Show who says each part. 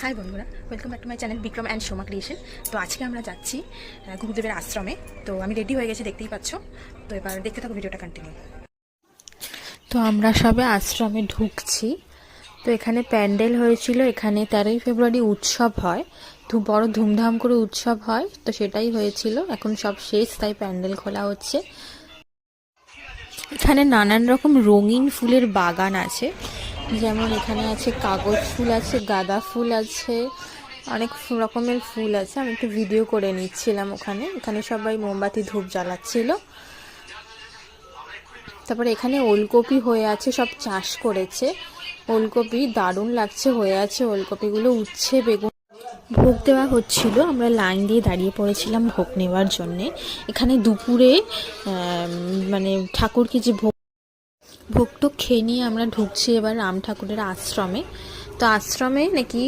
Speaker 1: High বন্ধুরা, welcome back to my channel Vikram and Soma creation. তো আজকে আমরা যাচ্ছি গুরুদেবের আশ্রমে। তো আমি রেডি হয়ে গেছি, দেখতেই পাচ্ছ। তো এবার দেখতে থাকো ভিডিওটা কন্টিনিউ। তো আমরা সবে আশ্রমে ঢুকছি। তো এখানে প্যান্ডেল হয়েছিল, এখানে 13ই ফেব্রুয়ারি উৎসব হয়, তো বড় ধুমধাম করে উৎসব হয়, তো সেটাই হয়েছিল। এখন সব শেষ, তাই প্যান্ডেল খোলা হচ্ছে। এখানে নানান রকম রঙিন ফুলের বাগান আছে, যেমন এখানে আছে কাগজ ফুল আছে, গাঁদা ফুল আছে, অনেক রকমের ফুল আছে। আমি একটু ভিডিও করে নিচ্ছিলাম এখানে সবাই মোমবাতি ধূপ জ্বালাচ্ছিল। তারপরে এখানে ওলকপি হয়ে আছে, সব চাষ করেছে। ওলকপি দারুণ লাগছে হয়ে আছে ওলকপিগুলো, উচ্ছে বেগুন। ভোগ দেওয়া হচ্ছিল, আমরা লাইন দিয়ে দাঁড়িয়ে পড়েছিলাম ভোগ নেওয়ার জন্যে। এখানে দুপুরে মানে ঠাকুরকে যে ভোগটো খেয়ে নিয়ে আমরা ঢুকছি এবার রাম ঠাকুরের আশ্রমে। তো আশ্রমে নাকি